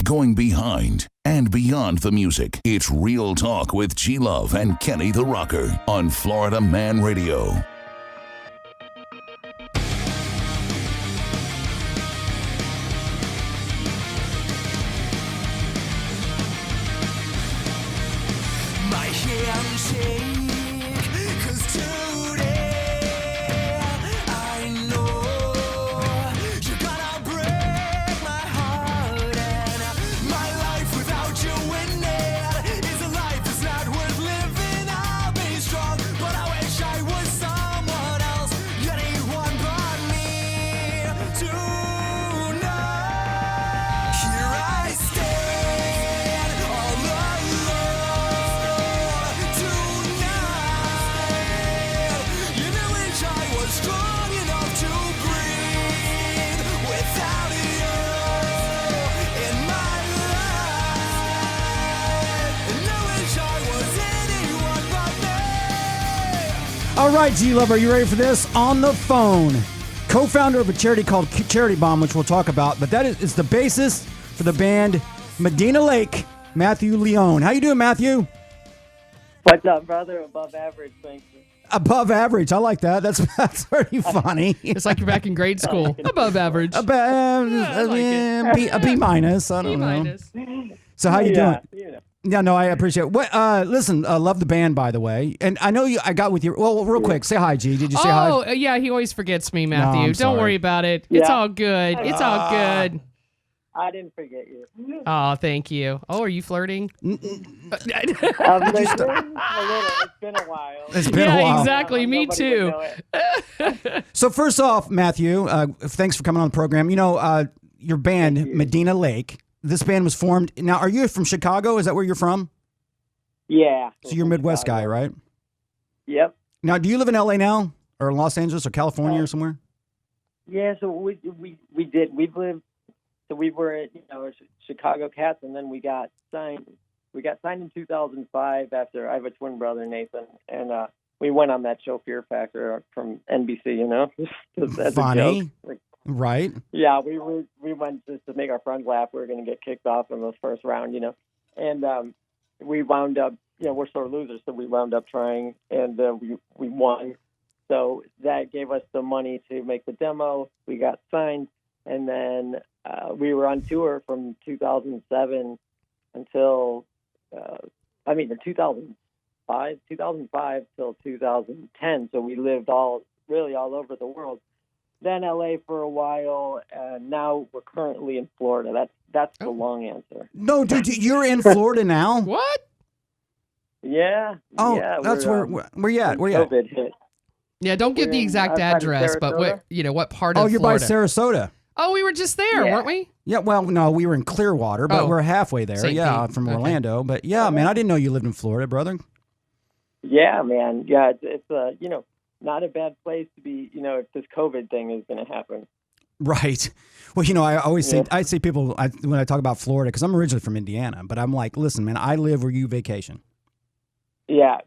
going behind and beyond the music. It's Real Talk with G-Love and Kenny the Rocker on Florida Man Radio. My hands shake, 'cause today I know you're gonna break my heart, and my life without you in it is a life that's not worth living. I'll be strong, but I wish I was someone else, anyone but me tonight. Here I stand all alone tonight. You know, wish I was strong enough to breathe without you in my life. And I wish I was anyone but me. All right, G-Love, are you ready for this? On the phone, co-founder of a charity called Charity Bomb, which we'll talk about, but that is the bassist for the band Medina Lake, Matthew Leone. How you doing, Matthew? What's up, brother? Above average, thank you. Above average. I like that. That's pretty funny. It's like you're back in grade school. Above average. A B minus. I don't know. B-minus. So how you doing? Yeah. Yeah, no, I appreciate it. What? Listen, love the band, by the way. And I know you. I got with you. Well, real quick, say hi, G. Did you say hi? Oh, yeah, he always forgets me, Matthew. I'm Don't sorry. worry about it. It's Yeah. all good. It's all good. I didn't forget you. Oh, thank you. Oh, are you flirting? A little. It's been a while. It's been a Yeah, while. exactly. Me Nobody too. would know it. So first off, Matthew, thanks for coming on the program. You know, your band, Medina Lake, this band was formed. Now, are you from Chicago? Is that where you're from? Yeah. So you're a Midwest guy, right? Yep. Now, do you live in LA now or Los Angeles or California or somewhere? Yeah, so we did. We've lived. So we were, Chicago Cats, and then we got signed. We got signed in 2005 after I have a twin brother, Nathan, and we went on that show Fear Factor from NBC. As a Funny. joke. Like, Right. yeah, we went just to make our friends laugh. We were going to get kicked off in the first round, and we wound up. We're sort of losers, so we wound up trying, and we won. So that gave us the money to make the demo. We got signed, and then we were on tour from 2007 until, 2005 till 2010. So we lived all over the world. Then LA for a while, and now we're currently in Florida. That's the long answer. No, dude, you're in Florida now? What? Yeah. Oh, yeah, that's where you at? Where you at? COVID hit. Yeah, don't give the exact outside of address, but what part of Oh, you're Florida? by Sarasota. Oh, we were just there, Yeah. weren't we? Yeah, well, no, we were in Clearwater, but Oh. we're halfway there. St. Yeah, Pete. from Okay. Orlando. But yeah, man, I didn't know you lived in Florida, brother. Yeah, man. Yeah, it's not a bad place to be, if this COVID thing is going to happen. Right. Well, I always say, I say people, when I talk about Florida, because I'm originally from Indiana, but I'm like, listen, man, I live where you vacation. Yeah,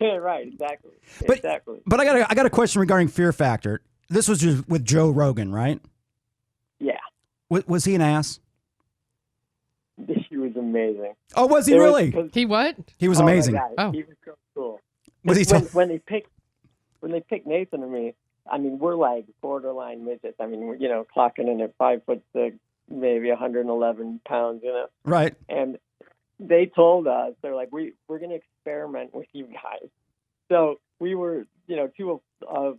right, exactly. But- exactly. But I got a question regarding Fear Factor. This was just with Joe Rogan, right? Yeah, Was he an ass? he was amazing. Oh, was he It was- really? 'cause- He what? He was oh my amazing. God, Oh. he was so cool. Was he when they picked Nathan and me, I mean, we're like borderline midgets. I mean, we're clocking in at 5'6", maybe 111 pounds, Right. And they told us, they're like, we're going to experiment with you guys. So we were, two of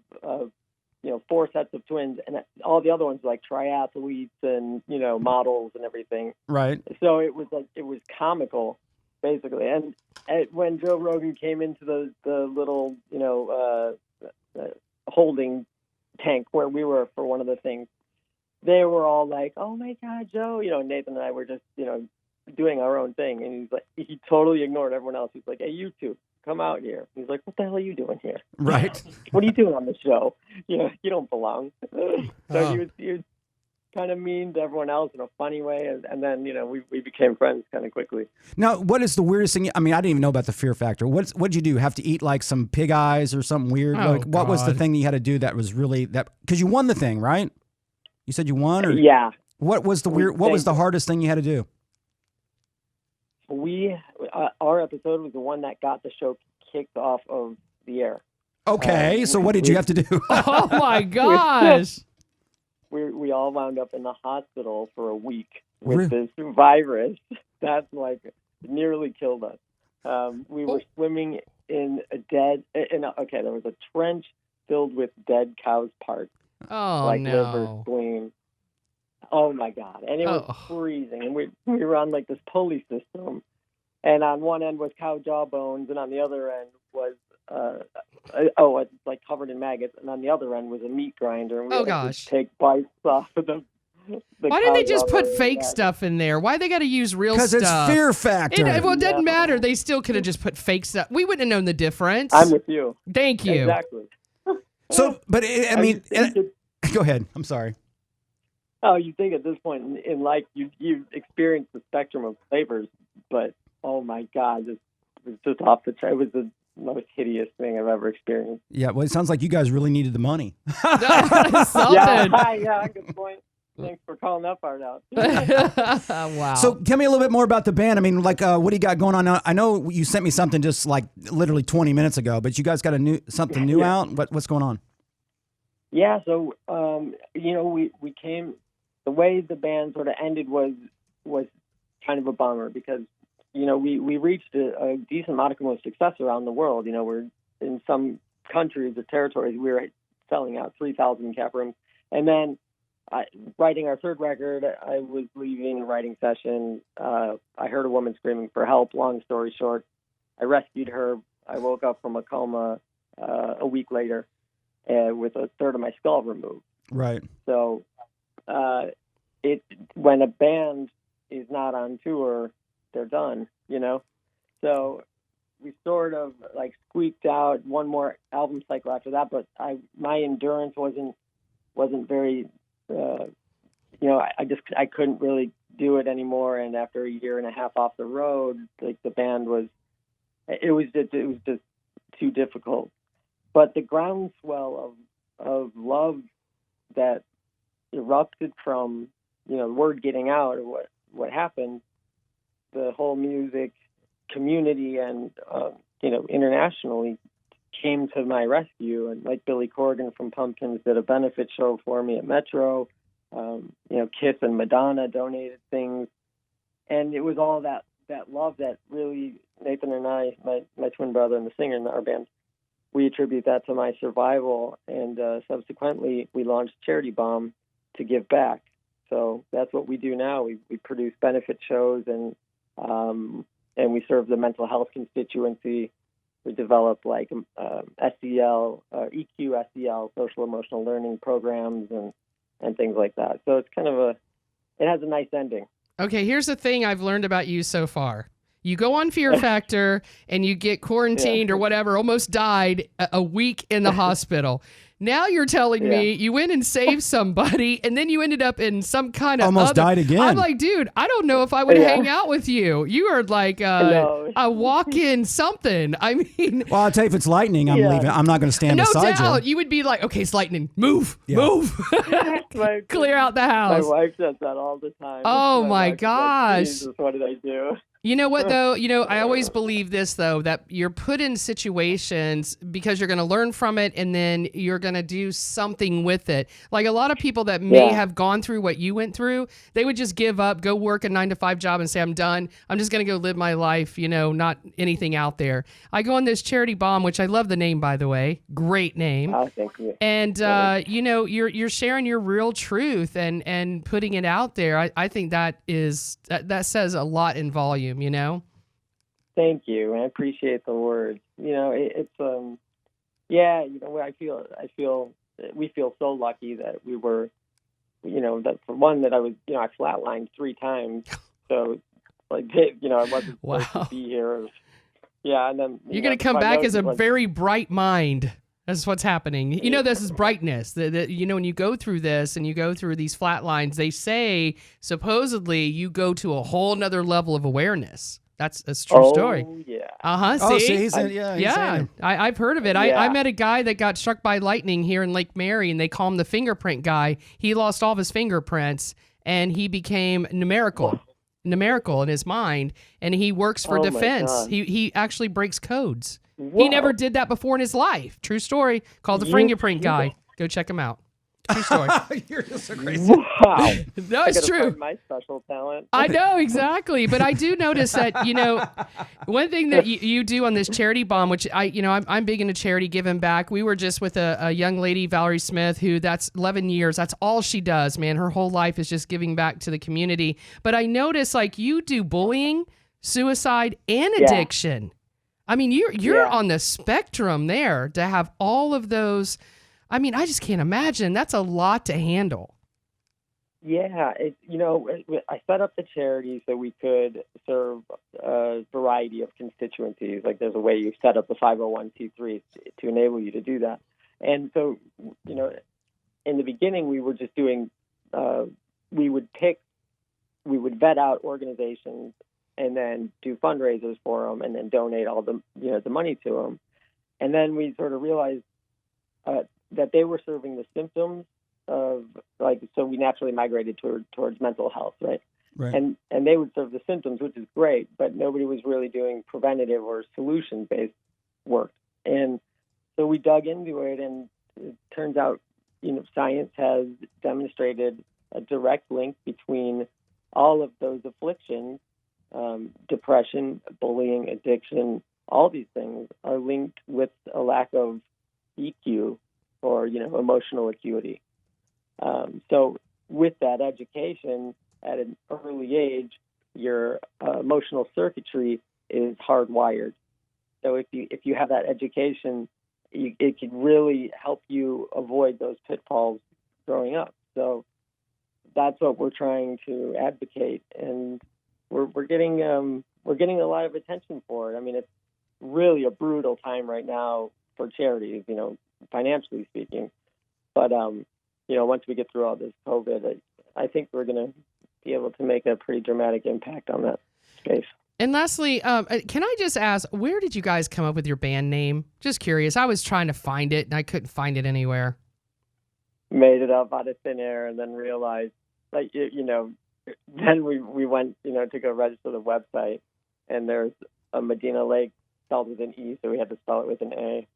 4 sets of twins, and all the other ones were like triathletes and, models and everything. Right. So it was comical, basically. And when Joe Rogan came into the little, holding tank where we were for one of the things, they were all like, "Oh my God, Joe!" Nathan and I were just, doing our own thing, and he's like, he totally ignored everyone else. He's like, "Hey, you two, come out here." He's like, "What the hell are you doing here? Right. What are you doing on the show? You don't belong." So he was kind of mean to everyone else in a funny way, and then we became friends kind of quickly. Now, what is the weirdest thing? I mean, I didn't even know about the Fear Factor. What'd you do? Have to eat like some pig eyes or something weird? Oh, Like, what was the God. thing that you had to do that was really that? Because you won the thing, right? You said you won, or Yeah. what was the We weird? What was think- the hardest thing you had to do? Our episode was the one that got the show kicked off of the air. Okay, so what did you have to do? Oh my gosh. We all wound up in the hospital for a week with this virus that like nearly killed us. We were swimming in there was a trench filled with dead cows' parts, Oh like no. liver, spleen. Oh my God! And it was freezing, and we were on like this pulley system, and on one end was cow jawbones, and on the other end was it's like covered in maggots, and on the other end was a meat grinder. And we had to gosh. take bites off of the Why didn't they just put jawbones fake and stuff in there? Why they got to use real stuff? Because it's fear factor. It doesn't matter. They still could have just put fake stuff. We wouldn't have known the difference. I'm with you. Thank you. Exactly. So, but I mean, think go ahead. I'm sorry. you think at this point in life you've experienced the spectrum of flavors, but oh my God, this was just off the chart. It was the most hideous thing I've ever experienced. Yeah, well, it sounds like you guys really needed the money. Something. Yeah, good point. Thanks for calling that part out. Wow. So tell me a little bit more about the band. I mean, like, what do you got going on now? I know you sent me something just like literally 20 minutes ago, but you guys got something new out? What's going on? Yeah, so we came. The way the band sort of ended was kind of a bummer because we reached a decent modicum of success around the world. We're in some countries or territories we were selling out 3,000 cap rooms, and then writing our third record, I was leaving a writing session. I heard a woman screaming for help. Long story short, I rescued her. I woke up from a coma a week later with a third of my skull removed. Right. So when a band is not on tour, they're done, So we sort of like squeaked out one more album cycle after that, but my endurance wasn't very, I couldn't really do it anymore. And after a year and a half off the road, like the band it was just too difficult. But the groundswell of love that erupted from, the word getting out or what happened, the whole music community and, internationally came to my rescue. And like Billy Corgan from Pumpkins did a benefit show for me at Metro. Kiss and Madonna donated things. And it was all that love that really Nathan and I, my twin brother and the singer in our band, we attribute that to my survival. And subsequently, we launched Charity Bomb to give back. So that's what we do now. We produce benefit shows and we serve the mental health constituency. We develop like SEL, EQ, SEL, social emotional learning programs and things like that. So it's kind of it has a nice ending. Okay, here's the thing I've learned about you so far. You go on Fear Factor and you get quarantined or whatever, almost died a week in the hospital. Now you're telling me you went and saved somebody and then you ended up in some kind of almost died again. I'm like, dude, I don't know if I would hang out with you. You are like a walk-in something. I mean, well, I'll tell you, if it's lightning, I'm leaving. I'm not going to stand no beside doubt. you. You would be like, okay, it's lightning. Move. Clear out the My house. wife says that all the time. Oh my wife is like, gosh. Jesus, what did I do? You know what, though? I always believe this, though, that you're put in situations because you're going to learn from it and then you're going to do something with it. Like a lot of people that may have gone through what you went through, they would just give up, go work a 9-to-5 job and say, I'm done. I'm just going to go live my life, not anything out there. I go on this Charity Bomb, which I love the name, by the way. Great name. Oh, thank you. And, you're sharing your real truth and putting it out there. I think that says a lot in volume. Thank you. I appreciate the words. It's we feel so lucky that we were, that for one that I was, I flatlined 3 times. So like, I wasn't supposed to be here. Yeah. And then you're going to come back as a very bright mind. That's what's happening. This is brightness. When you go through this and you go through these flat lines, they say supposedly you go to a whole nother level of awareness. That's a true story. Oh, yeah. See? He's I've heard of it. Yeah. I met a guy that got struck by lightning here in Lake Mary, and they call him the fingerprint guy. He lost all of his fingerprints, and he became numerical. numerical in his mind, and he works for Oh my defense. God. He actually breaks codes. He Whoa. never did that before in his life. True story. Called the You fingerprint kidding? guy. Go check him out. True story. You're just so crazy. Wow. No, I it's gotta true. find my special talent. I know, exactly. But I do notice that, one thing that you do on this charity bomb, which I'm big into charity, giving back. We were just with a young lady, Valerie Smith, who that's 11 years. That's all she does, man. Her whole life is just giving back to the community. But I notice like you do bullying, suicide, and addiction. I mean, you're on the spectrum there to have all of those. I mean, I just can't imagine. That's a lot to handle. Yeah, I set up the charity so we could serve a variety of constituencies. Like there's a way you set up the 501c3 to enable you to do that. And so, in the beginning, we were just doing, we would vet out organizations and then do fundraisers for them and then donate all the money to them. And then we sort of realized that they were serving the symptoms of so we naturally migrated towards mental health, right? Right. And they would serve the symptoms, which is great, but nobody was really doing preventative or solution-based work. And so we dug into it, and it turns out, science has demonstrated a direct link between all of those afflictions, depression, bullying, addiction, all these things are linked with a lack of EQ or, emotional acuity. So with that education at an early age, your emotional circuitry is hardwired. So if you have that education, it can really help you avoid those pitfalls growing up. So that's what we're trying to advocate, and we're getting a lot of attention for it. I mean, it's really a brutal time right now for charities, financially speaking. But once we get through all this COVID, I think we're going to be able to make a pretty dramatic impact on that space. And lastly, can I just ask, where did you guys come up with your band name? Just curious. I was trying to find it, and I couldn't find it anywhere. Made it up out of thin air, and then realized, then we went, to go register the website, and there's a Medina Lake spelled with an E, so we had to spell it with an A.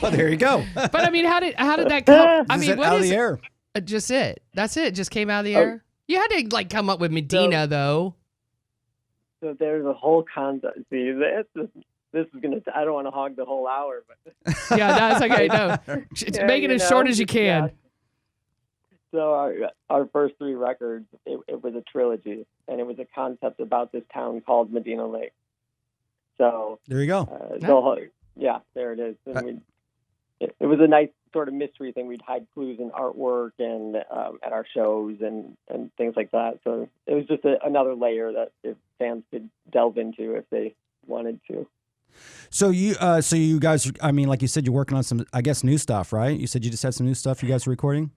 Oh, there you go. But I mean, how did that come? I mean, what out is of the air? Just it? That's it. Just came out of the air. You had to come up with Medina though. So there's a whole concept. See, this is gonna. I don't want to hog the whole hour, but yeah, that's okay. No, make it as short as you can. Yeah. So our first three records, it was a trilogy, and it was a concept about this town called Medina Lake. So there you go. There it is. And it was a nice sort of mystery thing. We'd hide clues in artwork and at our shows and things like that. So it was just another layer that if fans could delve into if they wanted to. So you guys, I mean, like you said, you're working on some, I guess, new stuff, right? You said you just had some new stuff you guys were recording?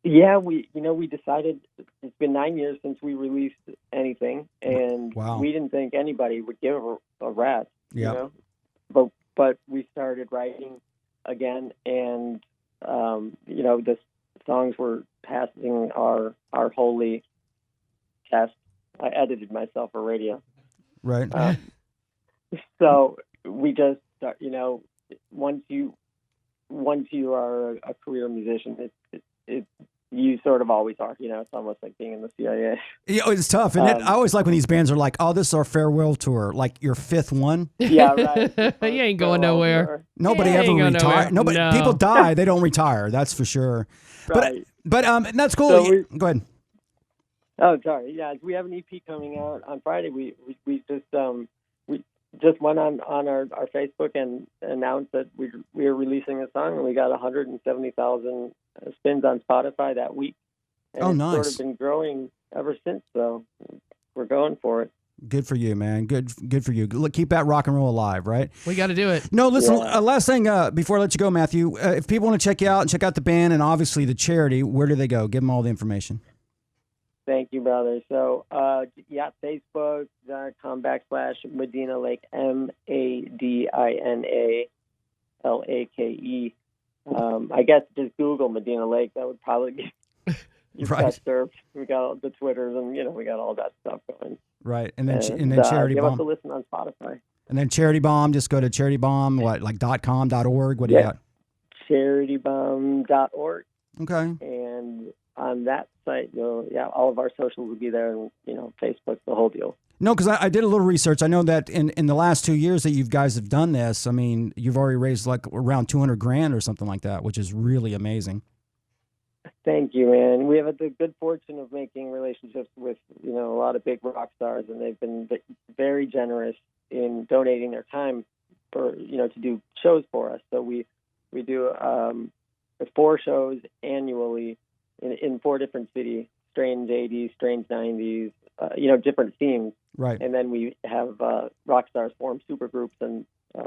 Yeah, we decided it's been 9 years since we released anything, and we didn't think anybody would give a rat's. Yeah. But we started writing again, and the songs were passing our holy test. I edited myself for radio. Right. So we just once you are a career musician, you sort of always are. It's almost like being in the CIA. Yeah, it's tough, and I always like when these bands are like, "Oh, this is our farewell tour," like your fifth one. Yeah, right. You ain't going nowhere. Nobody ever retires. Nobody. No. People die. They don't retire. That's for sure. Right. But that's cool. So go ahead. Oh, sorry. Yeah, we have an EP coming out on Friday. We just went on our Facebook and announced that we are releasing a song, and we got 170,000 spins on Spotify that week. And nice. It's sort of been growing ever since, so we're going for it. Good for you, man. Good for you. Look, keep that rock and roll alive, right? We got to do it. No, listen, last thing before I let you go, Matthew, if people want to check you out and check out the band and obviously the charity, where do they go? Give them all the information. Thank you, brother. So, Facebook.com/Medina Lake, MADINA LAKE. I guess just Google Medina Lake. That would probably you've Right. got Surf, we got all the Twitters, and we got all that stuff going. Right. And then Charity give us Bomb. a listen on Spotify. And then Charity Bomb, just go to charitybomb, .com, .org? What do you got? CharityBomb.org. Okay. And on that site, all of our socials will be there, and Facebook, the whole deal. No, because I did a little research. I know that in the last 2 years that you guys have done this, I mean, you've already raised like around $200,000 or something like that, which is really amazing. Thank you, man. We have the good fortune of making relationships with a lot of big rock stars, and they've been very generous in donating their time for to do shows for us. So we do 4 shows annually in 4 different cities: Strange 80s, Strange 90s, different themes. Right. And then we have rock stars form super groups and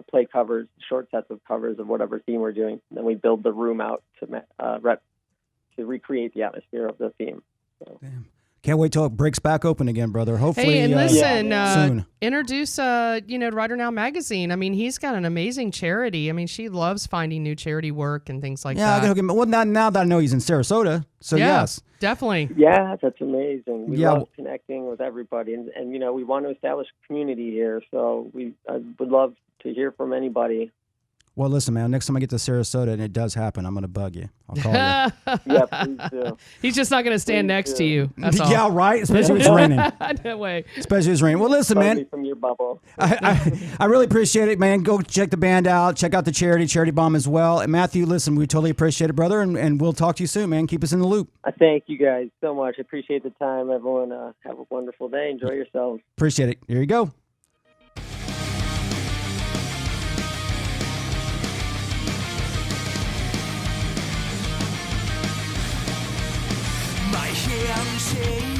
play covers, short sets of covers of whatever theme we're doing. And then we build the room out to recreate the atmosphere of the theme. So. Damn. Can't wait till it breaks back open again, brother. Hopefully, Hey, and listen, soon. Introduce, Writer Now Magazine. I mean, he's got an amazing charity. I mean, she loves finding new charity work and things like that. Yeah, well, now that I know he's in Sarasota, so yes. Definitely. Yeah, that's amazing. We Yeah. love connecting with everybody, and we want to establish a community here. So I would love to hear from anybody. Well, listen, man, next time I get to Sarasota and it does happen, I'm going to bug you. I'll call you. Yeah, please do. He's just not going to stand Please next do. to you. That's all. Yeah, right? Especially if it's raining. No way. Especially if it's raining. Well, listen, Bug man. me from your bubble. I really appreciate it, man. Go check the band out. Check out the Charity Bomb as well. And Matthew, listen, we totally appreciate it, brother, and we'll talk to you soon, man. Keep us in the loop. I thank you guys so much. I appreciate the time. Everyone, have a wonderful day. Enjoy yourselves. Appreciate it. Here you go. My hands shake.